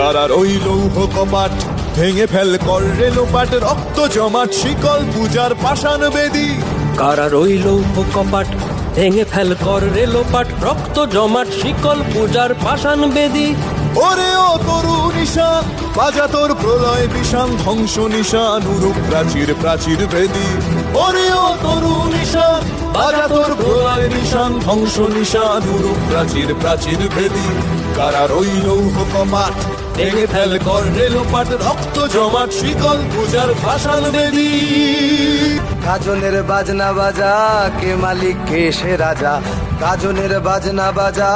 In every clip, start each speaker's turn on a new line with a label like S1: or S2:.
S1: কারার ওই লৌহ কপাট ভেঙে ফেল কর রেলোপাট, রক্ত জমাট শিকল পূজার পাষাণ বেদী।
S2: কারার ওই লৌহ কপাট ভেঙে ফেল কর রেলোপাট, রক্ত জমাট শিকল পূজার পাষাণ বেদী।
S1: ওরে ও তরু নিশান বাজা তোর প্রলয় বিষান, ধ্বংস নিশান উরুপ প্রাচীর প্রাচীর ভেদী। ওরে ও তরু নিশান বাজা তোর প্রলয় নিশান, ধ্বংস নিশান উরুপ প্রাচীর প্রাচীর ভেদী। কারার ওই লৌহ কপাট ভেঙে ফেল কর রেলোপাট, রক্ত জমাট শিকল পূজার পাষাণ বেদী।
S3: গাজনের বাজনা বাজা কে মালিক কে সে রাজা, গাজনের বাজনা বাজা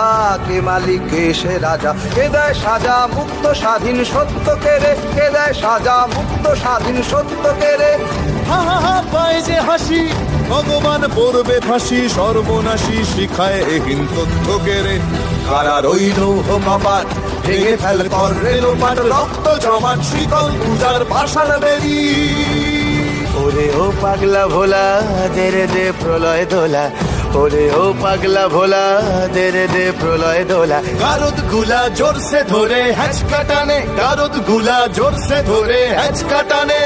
S3: কে মালিক কে সে রাজা। কে দেয় সাজা মুক্ত স্বাধীন সত্য কেড়ে, কে দেয় সাজা মুক্ত স্বাধীন সত্য কেড়ে।
S1: হা হা হা পায় যে হাসি ভগবান পড়বে ফাঁসি, সর্বনাশী শিখায় এহীন তথ্য কেড়ে। কারার ওই লৌহ কপাট ভেঙে ফেল কর রেলোপাট, রক্ত জমাট শিকল পূজার পাষাণ বেদী।
S3: ওরে ও পাগলা ভোলা দে রে দে প্রলয় দোলা, ওরে ও পাগলা ভোলা দে রে দে প্রলয় দোলা।
S1: গারদ গুলা জোর সে ধরে হ্যাচকা টানে, গারদ গুলা জোর সে ধরে হ্যাচকা টানে।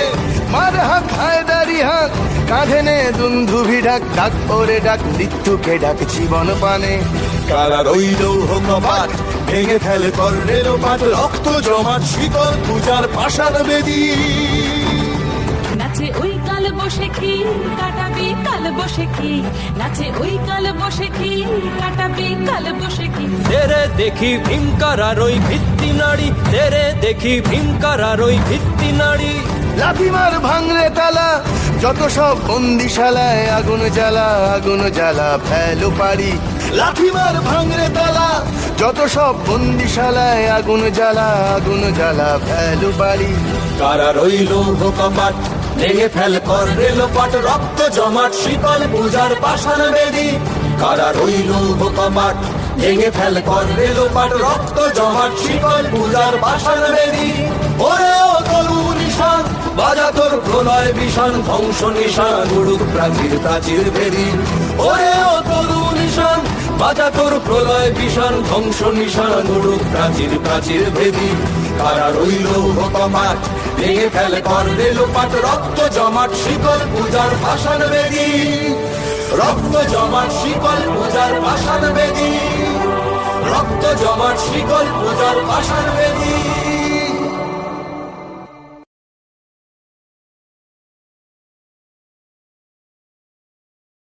S3: মার হাক হায়দারি হাক কাঁধে নে দুন্ধুভি ডাক, ডাক ওরে ডাক মৃত্যুকে ডাক জীবন পানে।
S1: কারার ওই লৌহ কপাট ভেঙে ফেল কর রেলোপাট, রক্ত জমাট শিকল পূজার পাষাণ বেদী।
S4: নাচে ওই কাল বসে কি কাটাবি কাল বসে কি, নাচে ওই কাল বসে কি কাটাবি কাল বসে কি।
S2: তেরে দেখি ভীমকারার ওই ভিত্তি নাড়ি, তেরে দেখি ভীমকারার ওই ভিত্তি নাড়ি।
S3: লাথি মার ভাঙরে তালা যত সব বন্দিশালায়, আগুন জ্বালা আগুন জ্বালা ফেলো পারি। লাথি মার ভাঙরে তালা যত সব বন্দিশালায়, আগুন জ্বালা আগুন জ্বালা ফেলো পারি।
S1: কারার ওই লৌহ কপাট ভেঙে ফেল কর রেলোপাট, রক্ত জমাট শিকল পূজার পাষাণ বেদী। কারার ওই লৌহ কপাট ভেঙে ফেল কর রেলোপাট, রক্ত জমাট শিকল পূজার পাষাণ বেদী। ওরে ও তরু নিশান বাজা তোর প্রলয় বিষান, ধ্বংস নিশান উড়ুক প্রাচীর প্রাচীর ভেদী। ওরে ও তরু নিশান বাজা তোর প্রলয় বিষান, ধ্বংস নিশান উড়ুক প্রাচীর প্রাচীর ভেদী। কারার ওই লৌহ কপাট ভেঙে ফেল কর রেলোপাট, রক্ত জমাট শিকল পূজার পাষাণ বেদী। রক্ত জমাট শিকল পূজার পাষাণ বেদী, রক্ত জমাট শিকল পূজার পাষাণ বেদী।